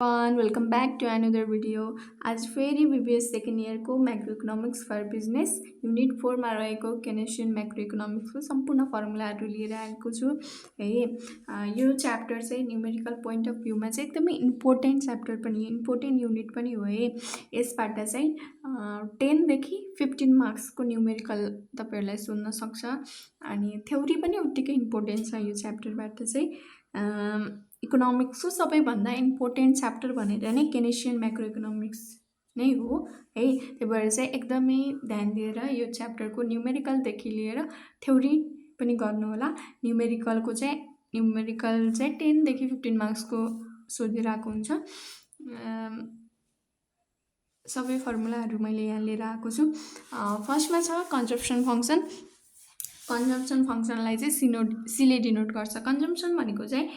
Welcome back to another video. आज फेरि BBS second इयरको macro economics for business unit 4 मा रहेको केनेसियन म्याक्रो इकोनोमिक्सको सम्पूर्ण फर्मुलाहरू लिएर आएको छु है। यो च्याप्टर चाहिँ न्युमेरिकल पोइन्ट अफ भ्यूमा चाहिँ एकदमै इम्पोर्टेन्ट च्याप्टर पनि इम्पोर्टेन्ट युनिट पनि हो है। यसबाट चाहिँ 10 देखि 15 मार्क्सको न्युमेरिकल तपाईहरुलाई सोध्न सक्छ अनि थ्योरी पनि उत्तिकै इम्पोर्टेन्ट छ। यो च्याप्टरबाट चाहिँ इकोनोमिक्सको सबैभन्दा इम्पोर्टेन्ट च्याप्टर भनेर नै केनेसियन म्याक्रो इकोनोमिक्स नै हो है। त्यही भएर चाहिँ एकदमै ध्यान दिएर यो च्याप्टरको न्युमेरिकलदेखि लिएर थ्योरी पनि गर्नु होला। न्युमेरिकल चाहिँ 10 देखि 15 मार्क्सको सोधिरहेको हुन्छ। सबै फर्मुलाहरू मैले यहाँ लिएर आएको छु। फर्स्टमा छ कन्जम्पसन फङ्सन। कन्जम्पसन फङ्सनलाई चाहिँ सीले डिनोट गर्छ। कन्जम्पसन भनेको चाहिँ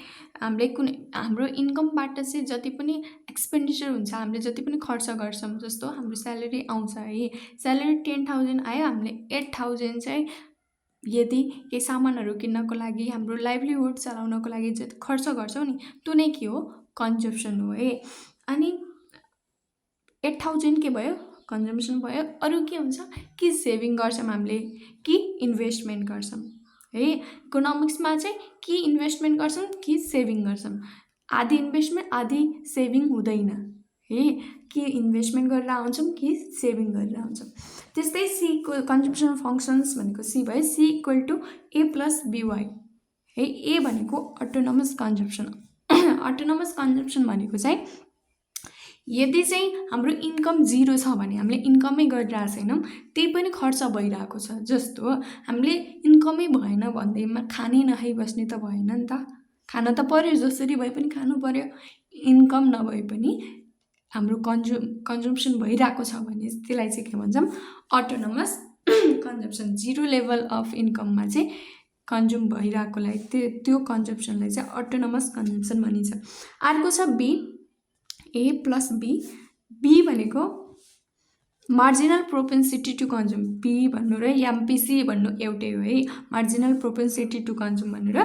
हाम्रो इन्कमबाट चाहिँ जति पनि एक्सपेन्डिचर हुन्छ, हामीले जति पनि खर्च गर्छौँ, जस्तो हाम्रो स्यालेरी आउँछ है, स्यालेरी 10,000 आयो, हामीले 8,000 चाहिँ यदि केही सामानहरू किन्नको लागि, हाम्रो लाइभलीहुड चलाउनको लागि जति खर्च गर्छौँ नि, त्यो नै के हो, कन्जम्पसन हो है। अनि 8,000 के भयो, कन्जम्पसन भयो। अरू के हुन्छ कि सेभिङ गर्छौँ हामीले, कि इन्भेस्टमेन्ट गर्छौँ है। इकोनोमिक्समा चाहिँ कि इन्भेस्टमेन्ट गर्छौँ कि सेभिङ गर्छौँ। आधी इन्भेस्टमेन्ट आधी सेभिङ हुँदैन है। कि इन्भेस्टमेन्ट गरेर आउँछौँ कि सेभिङ गरेर आउँछौँ। त्यस्तै सीको कन्जम्पसन फङ्सन्स भनेको सी भयो। C equal to A plus B Y है। ए भनेको अटोनोमस कन्जम्पसन। अटोनोमस कन्जम्पसन भनेको चाहिँ यदि चाहिँ हाम्रो इन्कम 0 छ भने हामीले इन्कमै गरिरहेको छैनौँ, त्यही पनि खर्च भइरहेको छ। जस्तो हामीले इन्कमै भएन भन्दैमा खानै नखाइबस्ने त भएन नि त, खान त पर्यो, जसरी भए पनि खानु पर्यो। इन्कम नभए पनि हाम्रो कन्जम्पसन भइरहेको छ भने त्यसलाई चाहिँ के भन्छौँ, अटोनोमस कन्जम्पसन। 0 लेभल अफ इन्कममा चाहिँ कन्ज्युम भइरहेकोलाई त्यो कन्जम्पसनलाई चाहिँ अटोनोमस कन्जम्पसन भनिन्छ। अर्को छ B, A plus B. B भनेको marginal propensity to consume. B भन्नु र एमपिसी भन्नु एउटै हो है। मार्जिनल प्रोपेन्सिटी टु कन्ज्युम भन्नु र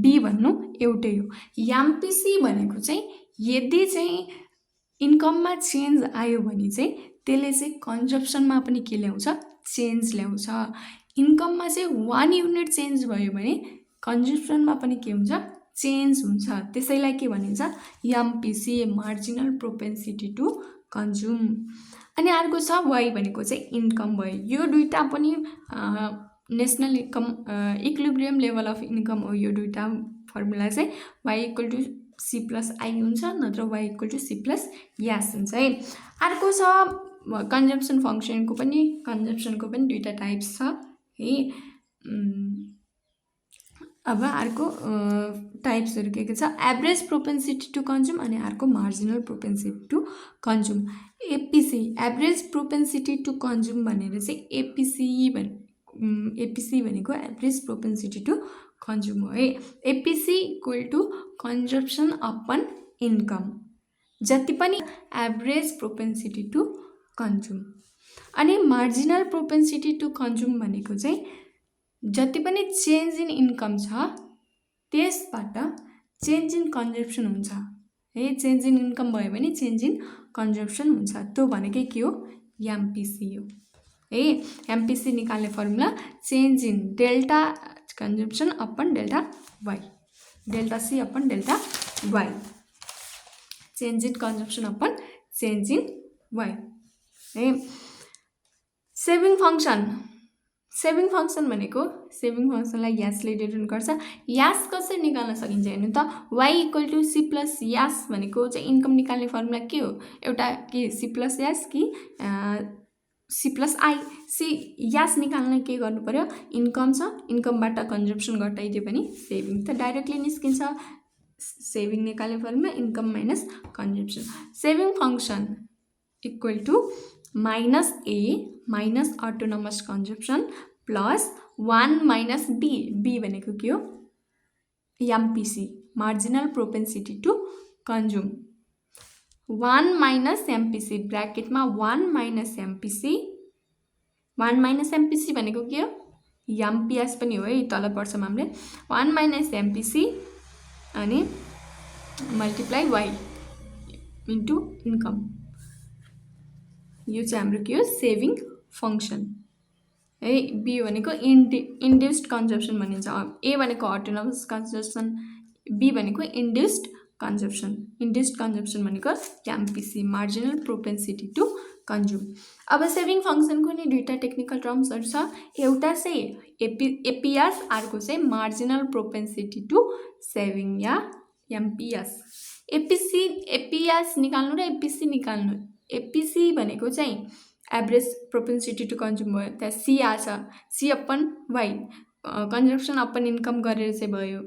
बी भन्नु एउटै हो। एमपिसी भनेको चाहिँ यदि चाहिँ इन्कममा चेन्ज आयो भने चाहिँ त्यसले चाहिँ कन्जम्पसनमा पनि के ल्याउँछ, चेन्ज ल्याउँछ। इन्कममा चाहिँ 1 युनिट चेन्ज भयो भने कन्जम्पसनमा पनि के हुन्छ, चेन्ज हुन्छ। त्यसैलाई के भनिन्छ, MPC, marginal propensity to consume. अनि अर्को छ वाई भनेको चाहिँ इन्कम भयो। यो दुईटा पनि national income equilibrium level of income हो। यो दुईटा फर्मुला चाहिँ Y equal to C plus I हुन्छ, नत्र Y equal to C plus S हुन्छ है। अर्को छ कन्जम्पसन फङ्सनको पनि दुईटा टाइप्स छ है। अब अर्को टाइप्सहरू के छ, एभरेज प्रोपेन्सिटी टु कन्ज्युम अनि अर्को marginal propensity to consume. APC, average propensity to consume भनेर चाहिँ एपिसी भनेको एभरेज प्रोपेन्सिटी टु कन्ज्युम हो है। APC equal to consumption upon income, जति पनि एभरेज प्रोपेन्सिटी टु कन्ज्युम। अनि मार्जिनल प्रोपेन्सिटी टु कन्ज्युम भनेको चाहिँ जति पनि चेन्ज इन इन्कम छ त्यसबाट चेन्ज इन कन्जम्पसन हुन्छ है। चेन्ज इन इन्कम भयो भने चेन्ज इन कन्जम्पसन हुन्छ। त्यो भनेकै के हो, एमपिसी हो है। एमपिसी निकाल्ने formula change in delta consumption upon delta Y, delta C upon delta Y, change in consumption upon change in Y है। सेभिङ फङ्सन, सेभिङ फङ्सन भनेको सेभिङ फङ्सनलाई यासले डिनोट गर्छ। यास कसरी निकाल्न सकिन्छ हेर्नु त, Y equal to C plus S भनेको चाहिँ इन्कम निकाल्ने फर्मुला के हो, एउटा के सी प्लस यास कि सी प्लस आई। सी यास निकाल्न के गर्नु पर्यो, इन्कम छ, इन्कमबाट कन्जम्पसन घटाइदियो भने सेभिङ त डाइरेक्टली निस्किन्छ। सेभिङ निकाल्ने formula income minus consumption. Saving function equal to minus A minus autonomous consumption plus 1 minus B. B भनेको के हो, MPC, marginal propensity to consume. 1 minus MPC, ब्राकेटमा 1 माइनस एमपिसी। 1 माइनस एमपिसी भनेको के हो, एमपिएस पनि हो है, तल पढ्छौँ हामीले। 1 माइनस एमपिसी अनि मल्टिप्लाई वाई इन्टु इन्कम। यो चाहिँ हाम्रो के हो सेभिङ फङ्सन है। बी भनेको इन्ड्युस्ड कन्जम्सन भनिन्छ। ए भनेको अटोनोमस कन्जम्सन, बी भनेको इन्ड्युस्ड कन्जम्सन। इन्ड्युस्ड कन्जम्सन भनेको MPC marginal propensity to consume. अब सेभिङ फङ्सनको नि दुईवटा टेक्निकल टर्म्सहरू छ। एउटा चाहिँ एपिएस, अर्को चाहिँ मार्जिनल प्रोपेन्सिटी टु सेभिङ या एमपिएस। एपिएस निकाल्नु र एपिसी निकाल्नु। एपिसी भनेको चाहिँ एभरेज प्रोपेन्सिटी टु कन्ज्युम भयो, त्यहाँ सी आछ, C upon Y consumption upon income गरेर चाहिँ भयो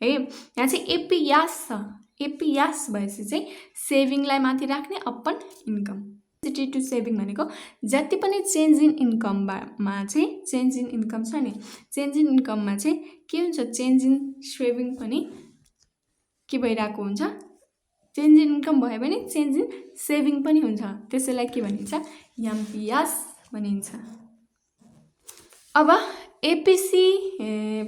है। यहाँ चाहिँ एपिएस छ, एपिएस भएपछि चाहिँ सेभिङलाई माथि राख्ने अपन इन्कम। प्रोपेन्सिटी टु सेभिङ भनेको जति पनि चेन्ज इन इन्कममा चाहिँ चेन्ज इन इन्कम छ नि, चेन्ज इन इन्कममा चाहिँ के हुन्छ, चेन्ज इन सेभिङ पनि के भइरहेको हुन्छ, चेन्ज इन इन्कम भयो भने चेन्ज इन सेभिङ पनि हुन्छ, त्यसैलाई के भनिन्छ, एमपिएस भनिन्छ। अब एपिसी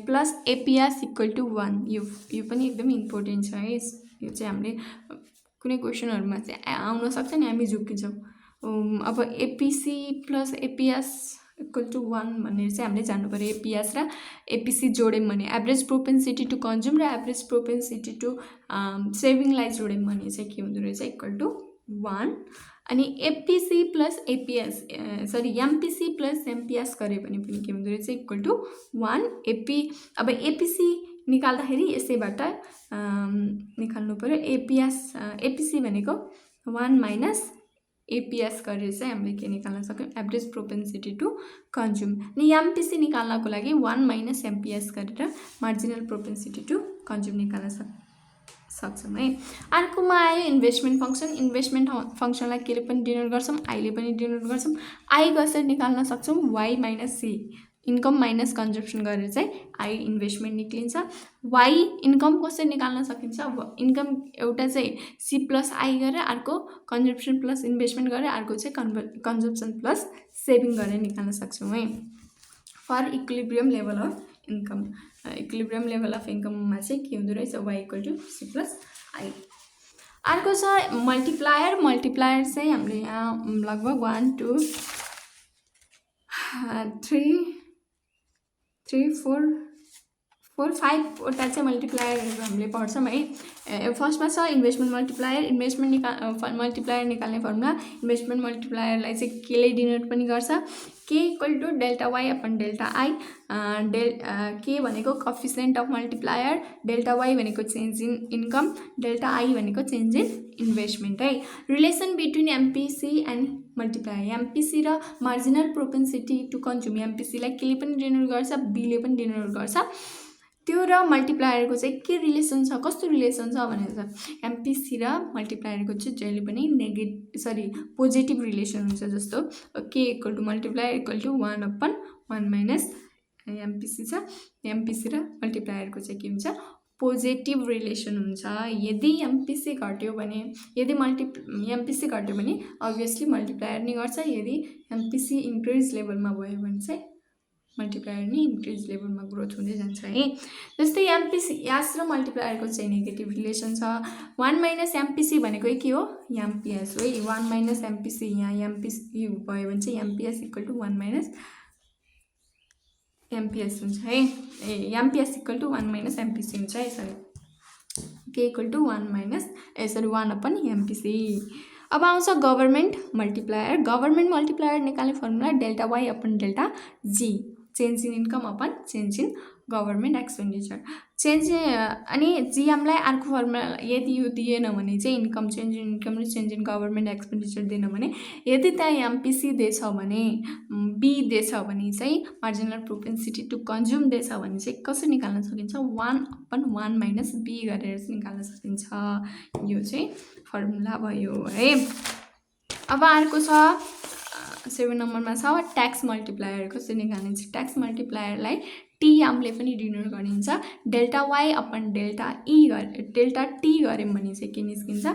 प्लस एपिएस इक्वल टु 1, यो पनि एकदमै इम्पोर्टेन्ट छ है। यो चाहिँ हामीले कुनै क्वेसनहरूमा चाहिँ आउन सक्छ नि, हामी झुक्किन्छौँ। अब एपिसी प्लस एपिएस इक्वल टु 1 भनेर चाहिँ हामीले जान्नु पऱ्यो। एपिएस र एपिसी जोड्यौँ भने एभरेज प्रोपेन्सिटी टु कन्ज्युम र एभरेज प्रोपेन्सिटी टु सेभिङलाई जोड्यौँ भने चाहिँ के हुँदो रहेछ, इक्वल टु 1। अनि एपिसी प्लस एपिएस एमपिसी प्लस एमपिएस गऱ्यो भने पनि के हुँदो रहेछ, इक्वल टु 1। अब एपिसी निकाल्दाखेरि यसैबाट निकाल्नु पऱ्यो। एपिसी भनेको 1 माइनस एपिएस गरेर चाहिँ हामीले के निकाल्न सक्यौँ, एभरेज प्रोपेन्सिटी टु कन्ज्युम। अनि एमपिसी निकाल्नको लागि 1 माइनस एमपिएस गरेर मार्जिनल प्रोपेन्सिटी टु कन्ज्युम निकाल्न सक्छौँ है। अर्कोमा आयो इन्भेस्टमेन्ट फङ्सन। इन्भेस्टमेन्ट फङ्सनलाई केले पनि डिनोट गर्छौँ, आईले पनि डिनोट गर्छौँ। आई कसरी निकाल्न सक्छौँ, Y minus C, income minus consumption गरेर चाहिँ आई इन्भेस्टमेन्ट निक्लिन्छ। वाई इन्कम कसरी निकाल्न सकिन्छ, इन्कम एउटा चाहिँ सी प्लस आई गरेर, अर्को कन्जम्सन प्लस इन्भेस्टमेन्ट गरेर, अर्को चाहिँ कन्जम्सन प्लस सेभिङ गरेर निकाल्न सक्छौँ है। For equilibrium level of income, equilibrium level of इन्कममा चाहिँ के हुँदो रहेछ, Y equal to C plus I. अर्को छ मल्टिप्लायर। मल्टिप्लायर चाहिँ हामीले यहाँ लगभग 1 2 3 4 5 वटा चाहिँ मल्टिप्लायरहरू हामीले पढ्छौँ है। फर्स्टमा छ इन्भेस्टमेन्ट मल्टिप्लायर। इन्भेस्टमेन्ट मल्टिप्लायर निकाल्ने फर्मुला, इन्भेस्टमेन्ट मल्टिप्लायरलाई चाहिँ केले डिनोट पनि गर्छ, K equal to delta Y upon delta I. K भनेको coefficient of multiplier, delta Y भनेको change in income, delta I भनेको चेन्ज इन इन्भेस्टमेन्ट है। Relation between MPC and multiplier, MPC र मार्जिनल प्रोपेन्सिटी टु कन्ज्युम। एमपिसीलाई केले पनि denote गर्छ, बीले पनि डिनोट गर्छ। त्यो र मल्टिप्लायरको चाहिँ के रिलेसन छ, कस्तो रिलेसन छ भनेर एमपिसी र मल्टिप्लायरको चाहिँ जहिले पनि पोजिटिभ रिलेसन हुन्छ। जस्तो K equal to multiplier equal to 1 upon 1 minus MPC छ। एमपिसी र मल्टिप्लायरको चाहिँ के हुन्छ, पोजिटिभ रिलेसन हुन्छ। यदि एमपिसी घट्यो भने, यदि एमपिसी घट्यो भने अभियसली मल्टिप्लायर नि घट्छ, यदि एमपिसी इन्क्रिज लेभलमा भयो भने चाहिँ मल्टिप्लायर नि इन्क्रिज लेभलमा ग्रोथ हुँदै जान्छ है। जस्तै एमपिसी यास र मल्टिप्लायरको चाहिँ नेगेटिभ रिलेसन छ। 1 माइनस एमपिसी भनेको के हो, एमपिएस हो है। 1 माइनस एमपिसी, यहाँ एमपिसी भयो भने चाहिँ MPS equal to 1 minus MPS हुन्छ है। MPS equal to 1 minus MPC हुन्छ है। K equal to 1 minus 1 upon MPC. अब आउँछ गभर्मेन्ट मल्टिप्लायर। गभर्मेन्ट मल्टिप्लायर निकाल्ने formula delta Y upon delta G, change in income upon change in government expenditure. अनि जिएमलाई अर्को फर्मुला, यदि यो दिएन भने चाहिँ इन्कम चेन्ज इन इन्कम र चेन्ज इन गभर्मेन्ट एक्सपेन्डिचर दिएन भने, यदि त्यहाँ एमपिसी दिएछ भने, बी दिएछ भने चाहिँ मार्जिनल प्रोपेन्सिटी टु कन्ज्युम दिएछ भने चाहिँ कसरी निकाल्न सकिन्छ, 1 अपन 1 माइनस बी गरेर चाहिँ निकाल्न सकिन्छ। यो चाहिँ फर्मुला भयो है। अब अर्को छ 7 नम्बरमा छ ट्याक्स मल्टिप्लायर। कसरी निकाल्ने, ट्याक्स मल्टिप्लायरलाई टीएमले पनि डिनोट गरिन्छ। Delta Y upon delta T गऱ्यौँ भने चाहिँ के निस्किन्छ,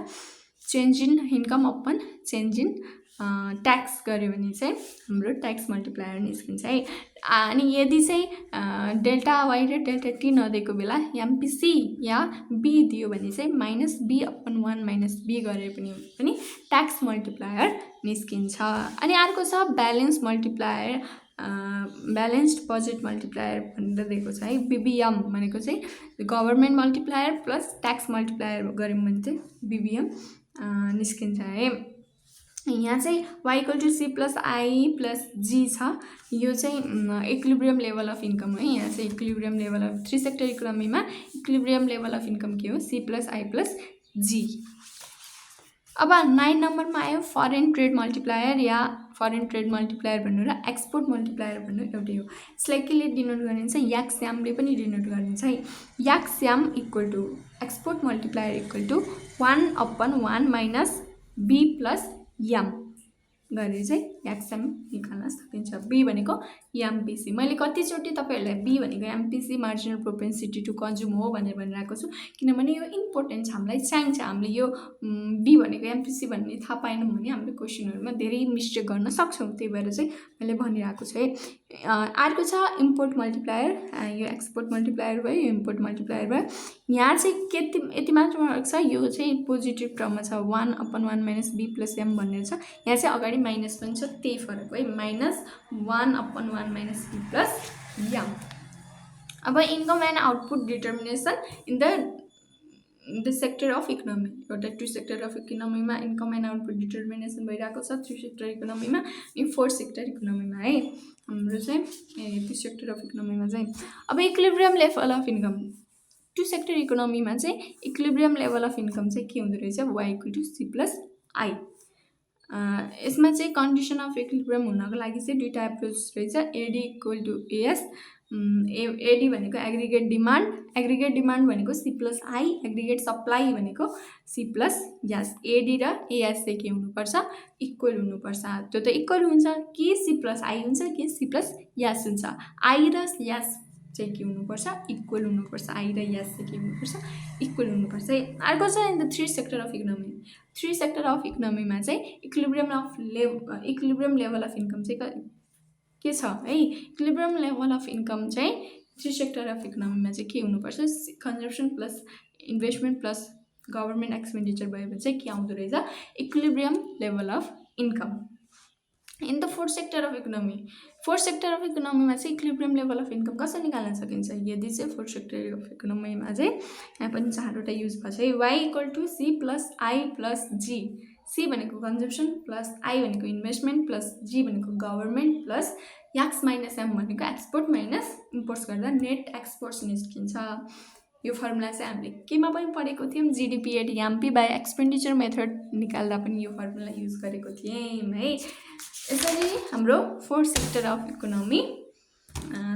change in income upon change in tax गऱ्यो भने चाहिँ हाम्रो ट्याक्स मल्टिप्लायर निस्किन्छ है। अनि यदि चाहिँ डेल्टा वाई र डेल्टा टी नदिएको बेला एमपिसी या बी दियो भने चाहिँ -b/1 - b गरे पनि ट्याक्स मल्टिप्लायर निस्किन्छ। अनि अर्को छ balance multiplier, balanced budget multiplier भनेर दिएको छ है। बीबीएम भनेको चाहिँ government multiplier plus tax multiplier गऱ्यौँ भने चाहिँ बीबीएम निस्किन्छ है। यहाँ चाहिँ y = c+i+g छ। यो चाहिँ इक्विलिब्रियम लेभल अफ इन्कम है। यहाँ चाहिँ इक्विलिब्रियम लेभल अफ 3 सेक्टर इकोनोमीमा इक्विलिब्रियम लेभल अफ इन्कम के हो? c+i+g। अब 9 नम्बरमा आयो फरेन ट्रेड मल्टिप्लायर या फरेन ट्रेड मल्टिप्लायर भन्नु र एक्सपोर्ट मल्टिप्लायर भन्नु एउटै हो। यसलाई केले डिनोट गरिन्छ? याक्स्यामले पनि डिनोट गरिन्छ है। याक्स्याम = एक्सपोर्ट मल्टिप्लायर = 1/1 - b + m गरेर चाहिँ याक्स्याम निकाल्न सकिन्छ। बी भनेको एमपिसी। मैले कतिचोटि तपाईँहरूलाई बी भनेको MPC marginal propensity to consume हो भनेर भनिरहेको छु, किनभने यो इम्पोर्टेन्ट छ, हामीलाई चाहिन्छ। हामीले यो बी भनेको एमपिसी भन्ने थाहा पाएनौँ भने हामीले क्वेसनहरूमा धेरै मिस्टेक गर्न सक्छौँ। त्यही भएर चाहिँ मैले भनिरहेको छु है। अर्को छ इम्पोर्ट मल्टिप्लायर। यो एक्सपोर्ट मल्टिप्लायर भयो, यो इम्पोर्ट मल्टिप्लायर भयो। यहाँ चाहिँ यति मात्र फरक छ, यो चाहिँ पोजिटिभ टर्ममा छ 1/1 - b + m भनेर छ। यहाँ चाहिँ अगाडि माइनस पनि छ, त्यही फरक है। -1/1 - b + m। अब income and output determination in the sector of economy. एउटा 2 सेक्टर अफ इकोनोमीमा इन्कम एन्ड आउटपुट डिटर्मिनेसन भइरहेको छ, 3 सेक्टर इकोनोमीमा अनि 4 सेक्टर इकोनोमीमा है। हाम्रो चाहिँ 3 सेक्टर अफ इकोनोमीमा चाहिँ अब equilibrium level of income 2 sector इकोनोमीमा चाहिँ इक्विलिब्रियम लेभल अफ इन्कम चाहिँ के हुँदो रहेछ? y = c+i। यसमा चाहिँ कन्डिसन अफ इक्विलिब्रियम हुनको लागि चाहिँ दुईवटा एप्रोच रहेछ। AD = as। एडी भनेको एग्रिगेट डिमान्ड भनेको c+i, एग्रिगेट सप्लाई भनेको c+s। एडी र एएस चाहिँ के हुनुपर्छ? इक्वल हुनुपर्छ। त्यो त इक्वल हुन्छ कि c+i हुन्छ कि c+s हुन्छ। आई र एस चाहिँ के हुनुपर्छ? इक्वल हुनुपर्छ। आई र एस चाहिँ के हुनुपर्छ? इक्वल हुनुपर्छ है। अर्को छ in the 3 sector of economy. 3 sector of इकोनोमीमा चाहिँ इक्विलिब्रियम लेभल अफ इन्कम चाहिँ के छ है? इक्विलिब्रियम लेभल अफ इन्कम चाहिँ 3 सेक्टर अफ इकोनोमीमा चाहिँ के हुनुपर्छ? Consumption plus investment plus government expenditure भयो भने चाहिँ के आउँदो रहेछ? Equilibrium level of income. In the 4 sector of economy, 4 sector of इकोनोमीमा चाहिँ इक्विलिब्रियम लेभल अफ इन्कम कसरी निकाल्न सकिन्छ? यदि चाहिँ 4 सेक्टर अफ इकोनोमीमा चाहिँ यहाँ पनि 4वटा युज भएको छ है। y = c+i+g। सी भनेको कन्जम्सन प्लस आई भनेको इन्भेस्टमेन्ट प्लस जी भनेको गभर्मेन्ट प्लस एक्स - एम भनेको एक्सपोर्ट माइनस इम्पोर्ट्स गर्दा नेट एक्सपोर्ट्स निस्किन्छ। यो फर्मुला चाहिँ हामीले केमा पनि पढेको थियौँ? GDP at MP by expenditure method निकाल्दा पनि यो फर्मुला युज गरेको थियौँ है। यसरी हाम्रो 4 सेक्टर अफ इकोनोमी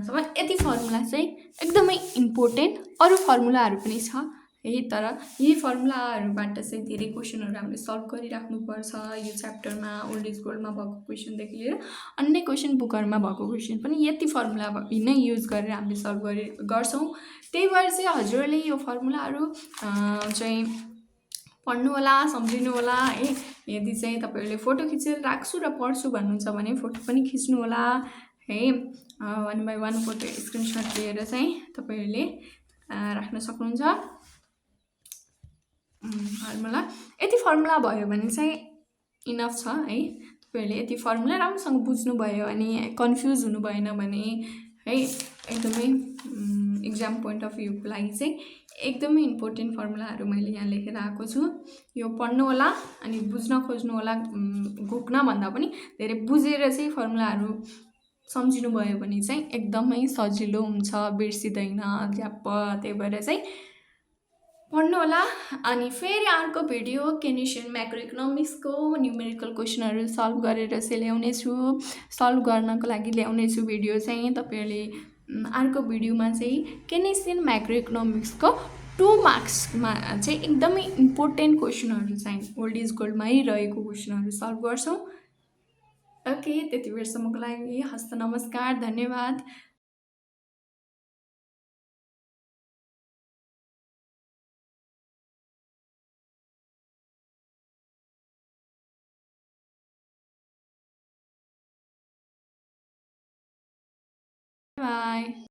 सम्म यति फर्मुला चाहिँ एकदमै इम्पोर्टेन्ट। अरू फर्मुलाहरू पनि छ है, तर यी फर्मुलाहरूबाट चाहिँ धेरै क्वेसनहरू हामीले सल्भ गरिराख्नुपर्छ। यो च्याप्टरमा ओल्ड इज गोल्डमा भएको क्वेसनदेखि लिएर अन्य क्वेसन बुकहरूमा भएको क्वेसन पनि यति फर्मुला नै युज गरेर हामीले सल्भ गर्छौँ। त्यही भएर चाहिँ हजुरहरूले यो फर्मुलाहरू चाहिँ पढ्नु होला, सम्झिनु होला है। यदि चाहिँ तपाईँहरूले फोटो खिचेर राख्छु र पढ्छु भन्नुहुन्छ भने फोटो पनि खिच्नु होला है। 1 बाई 1 फोटो स्क्रिनसट लिएर चाहिँ तपाईँहरूले राख्न सक्नुहुन्छ। फर्मुला यति फर्मुला भयो भने चाहिँ इनफ छ है। तपाईँहरूले यति फर्मुला राम्रोसँग बुझ्नुभयो अनि कन्फ्युज हुनु भएन भने है, एकदमै इक्जाम पोइन्ट अफ भ्यूको लागि चाहिँ एकदमै इम्पोर्टेन्ट फर्मुलाहरू मैले यहाँ लेखेर आएको छु। यो पढ्नु होला अनि बुझ्न खोज्नु होला। घोक्न भन्दा पनि धेरै बुझेर चाहिँ फर्मुलाहरू सम्झिनु भयो भने चाहिँ एकदमै सजिलो हुन्छ, बिर्सिँदैन ज्याप। त्यही भएर चाहिँ पढ्नु होला। अनि फेरि अर्को भिडियो केनेसियन म्याक्रो इकोनोमिक्सको न्युमेरिकल क्वेसनहरू सल्भ गरेर चाहिँ ल्याउनेछु। सल्भ गर्नको लागि ल्याउनेछु भिडियो चाहिँ। तपाईँहरूले अर्को भिडियोमा चाहिँ केनेसियन म्याक्रो इकोनोमिक्सको 2 मार्क्समा चाहिँ एकदमै इम्पोर्टेन्ट क्वेसनहरू चाहिँ ओल्ड इज गोल्डमै रहेको क्वेसनहरू सल्भ गर्छौँ। ओके, त्यति बेरसम्मको लागि हस्त नमस्कार, धन्यवाद। बाई।